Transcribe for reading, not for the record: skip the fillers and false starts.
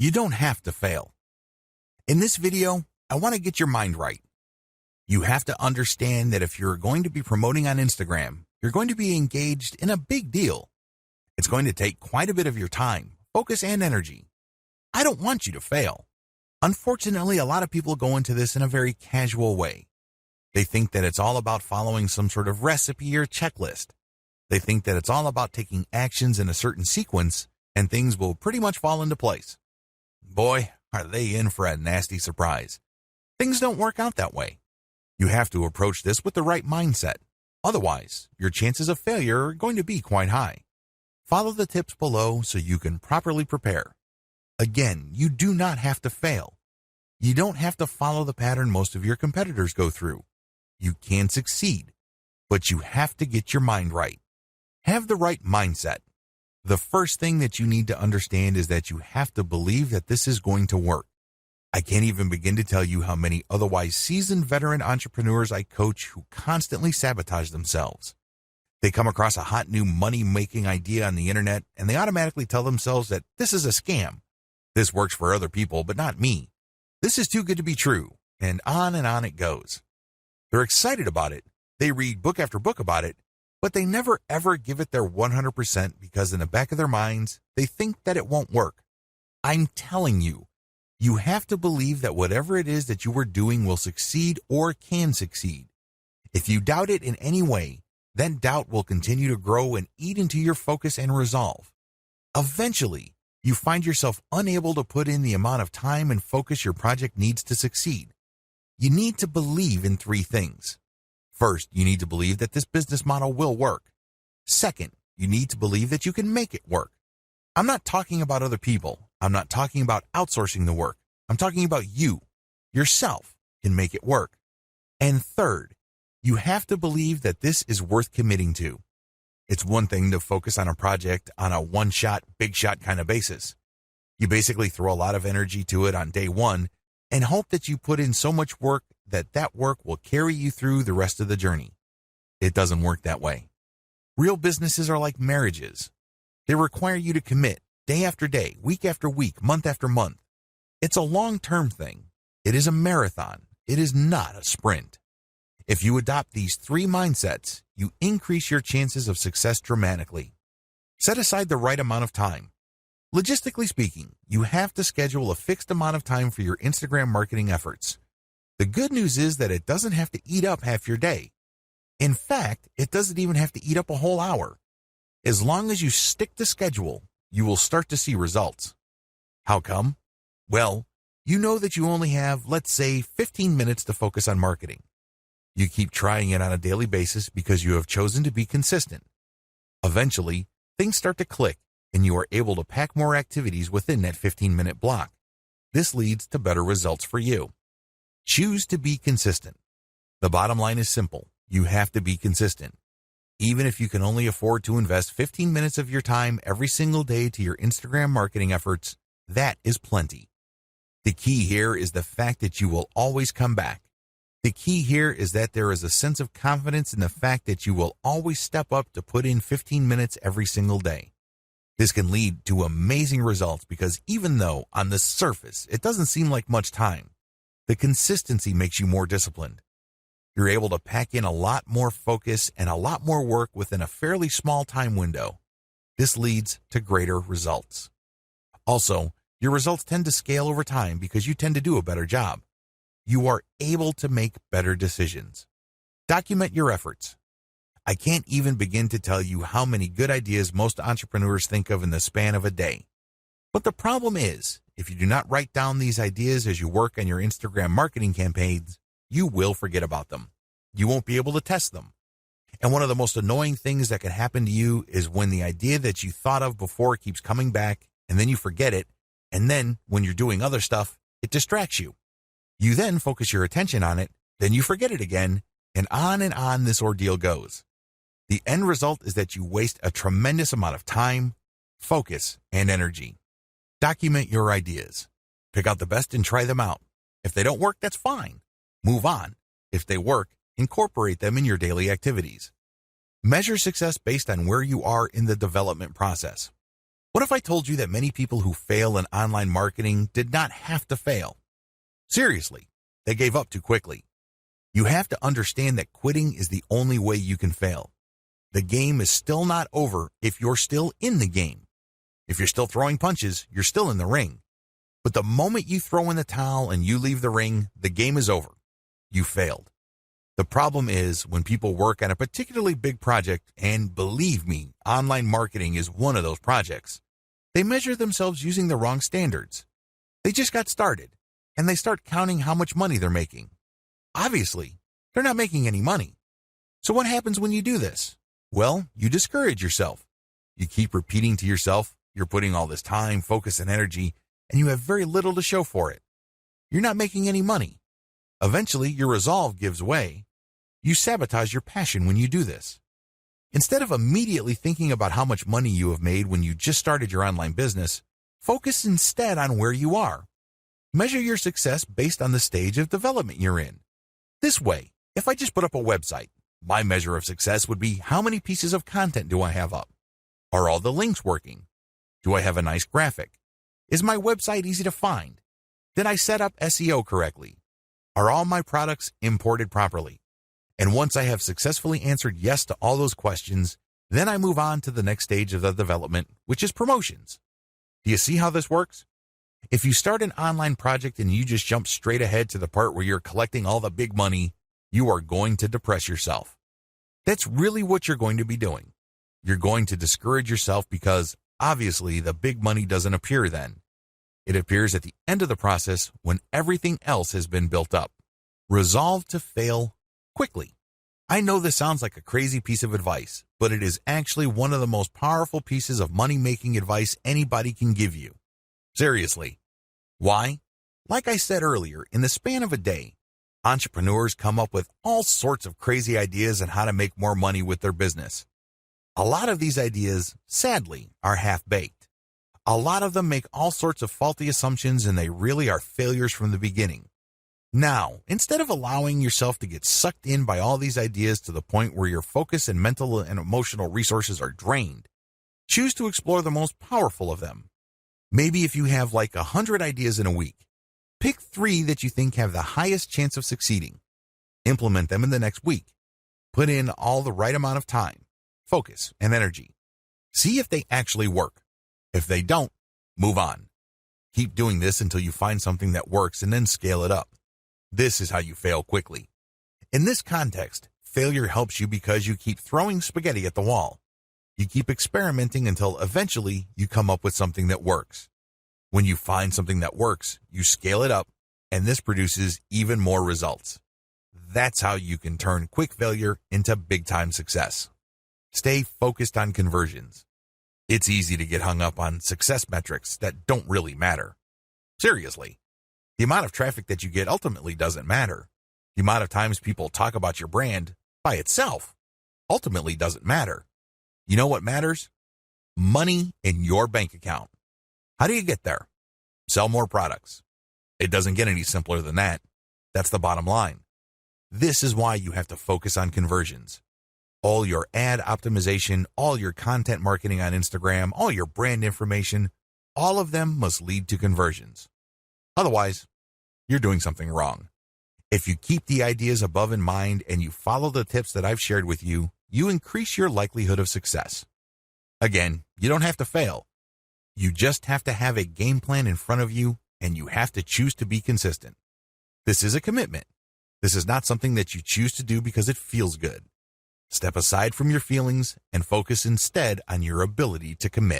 You don't have to fail. In this video, I want to get your mind right. You have to understand that if you're going to be promoting on Instagram, you're going to be engaged in a big deal. It's going to take quite a bit of your time, focus, and energy. I don't want you to fail. Unfortunately, a lot of people go into this in a very casual way. They think that it's all about following some sort of recipe or checklist. They think that it's all about taking actions in a certain sequence and things will pretty much fall into place. Boy, are they in for a nasty surprise. Things don't work out that way. You have to approach this with the right mindset. Otherwise, your chances of failure are going to be quite high. Follow the tips below so you can properly prepare. Again, you do not have to fail. You don't have to follow the pattern most of your competitors go through. You can succeed, but you have to get your mind right. Have the right mindset. The first thing that you need to understand is that you have to believe that this is going to work. I can't even begin to tell you how many otherwise seasoned veteran entrepreneurs I coach who constantly sabotage themselves. They come across a hot new money-making idea on the internet and they automatically tell themselves that this is a scam. This works for other people, but not me. This is too good to be true, and on it goes. They're excited about it. They read book after book about it, but they never ever give it their 100% because in the back of their minds, they think that it won't work. I'm telling you, you have to believe that whatever it is that you are doing will succeed or can succeed. If you doubt it in any way, then doubt will continue to grow and eat into your focus and resolve. Eventually, you find yourself unable to put in the amount of time and focus your project needs to succeed. You need to believe in three things. First, you need to believe that this business model will work. Second, you need to believe that you can make it work. I'm not talking about other people. I'm not talking about outsourcing the work. I'm talking about you, yourself, can make it work. And third, you have to believe that this is worth committing to. It's one thing to focus on a project on a one-shot, big-shot kind of basis. You basically throw a lot of energy to it on day one and hope that you put in so much work that that work will carry you through the rest of the journey. It doesn't work that way. Real businesses are like marriages. They require you to commit day after day, week after week, month after month. It's a long-term thing. It is a marathon. It is not a sprint. If you adopt these three mindsets, you increase your chances of success dramatically. Set aside the right amount of time. Logistically speaking, you have to schedule a fixed amount of time for your Instagram marketing efforts. The good news is that it doesn't have to eat up half your day. In fact, it doesn't even have to eat up a whole hour. As long as you stick to schedule, you will start to see results. How come? Well, you know that you only have, let's say, 15 minutes to focus on marketing. You keep trying it on a daily basis because you have chosen to be consistent. Eventually, things start to click and you are able to pack more activities within that 15-minute block. This leads to better results for you. Choose to be consistent. The bottom line is simple. You have to be consistent. Even if you can only afford to invest 15 minutes of your time every single day to your Instagram marketing efforts, that is plenty. The key here is the fact that you will always come back. The key here is that there is a sense of confidence in the fact that you will always step up to put in 15 minutes every single day. This can lead to amazing results because even though on the surface it doesn't seem like much time, the consistency makes you more disciplined. You're able to pack in a lot more focus and a lot more work within a fairly small time window. This leads to greater results. Also, your results tend to scale over time because you tend to do a better job. You are able to make better decisions. Document your efforts. I can't even begin to tell you how many good ideas most entrepreneurs think of in the span of a day. But the problem is, if you do not write down these ideas as you work on your Instagram marketing campaigns, you will forget about them. You won't be able to test them. And one of the most annoying things that can happen to you is when the idea that you thought of before keeps coming back, and then you forget it, and then when you're doing other stuff, it distracts you. You then focus your attention on it, then you forget it again, and on this ordeal goes. The end result is that you waste a tremendous amount of time, focus, and energy. Document your ideas. Pick out the best and try them out. If they don't work, that's fine. Move on. If they work, incorporate them in your daily activities. Measure success based on where you are in the development process. What if I told you that many people who fail in online marketing did not have to fail? Seriously, they gave up too quickly. You have to understand that quitting is the only way you can fail. The game is still not over if you're still in the game. If you're still throwing punches, you're still in the ring. But the moment you throw in the towel and you leave the ring, the game is over. You failed. The problem is when people work on a particularly big project, and believe me, online marketing is one of those projects, they measure themselves using the wrong standards. They just got started, and they start counting how much money they're making. Obviously, they're not making any money. So what happens when you do this? Well, you discourage yourself. You keep repeating to yourself, you're putting all this time, focus, and energy, and you have very little to show for it. You're not making any money. Eventually, your resolve gives way. You sabotage your passion when you do this. Instead of immediately thinking about how much money you have made when you just started your online business, focus instead on where you are. Measure your success based on the stage of development you're in. This way, if I just put up a website, my measure of success would be how many pieces of content do I have up? Are all the links working? Do I have a nice graphic? Is my website easy to find? Did I set up SEO correctly? Are all my products imported properly? And once I have successfully answered yes to all those questions, then I move on to the next stage of the development, which is promotions. Do you see how this works? If you start an online project and you just jump straight ahead to the part where you're collecting all the big money, you are going to depress yourself. That's really what you're going to be doing. You're going to discourage yourself because, obviously, the big money doesn't appear then. It appears at the end of the process when everything else has been built up. Resolve to fail quickly. I know this sounds like a crazy piece of advice, but it is actually one of the most powerful pieces of money-making advice anybody can give you. Seriously. Why? Like I said earlier, in the span of a day, entrepreneurs come up with all sorts of crazy ideas on how to make more money with their business. A lot of these ideas, sadly, are half-baked. A lot of them make all sorts of faulty assumptions and they really are failures from the beginning. Now, instead of allowing yourself to get sucked in by all these ideas to the point where your focus and mental and emotional resources are drained, choose to explore the most powerful of them. Maybe if you have like 100 ideas in a week, pick 3 that you think have the highest chance of succeeding. Implement them in the next week. Put in all the right amount of time, focus, and energy. See if they actually work. If they don't, move on. Keep doing this until you find something that works and then scale it up. This is how you fail quickly. In this context, failure helps you because you keep throwing spaghetti at the wall. You keep experimenting until eventually you come up with something that works. When you find something that works, you scale it up, and this produces even more results. That's how you can turn quick failure into big-time success. Stay focused on conversions. It's easy to get hung up on success metrics that don't really matter. Seriously. The amount of traffic that you get ultimately doesn't matter. The amount of times people talk about your brand by itself ultimately doesn't matter. You know what matters? Money in your bank account. How do you get there? Sell more products. It doesn't get any simpler than that. That's the bottom line. This is why you have to focus on conversions. All your ad optimization, all your content marketing on Instagram, all your brand information, all of them must lead to conversions. Otherwise, you're doing something wrong. If you keep the ideas above in mind and you follow the tips that I've shared with you, you increase your likelihood of success. Again, you don't have to fail. You just have to have a game plan in front of you, and you have to choose to be consistent. This is a commitment. This is not something that you choose to do because it feels good. Step aside from your feelings and focus instead on your ability to commit.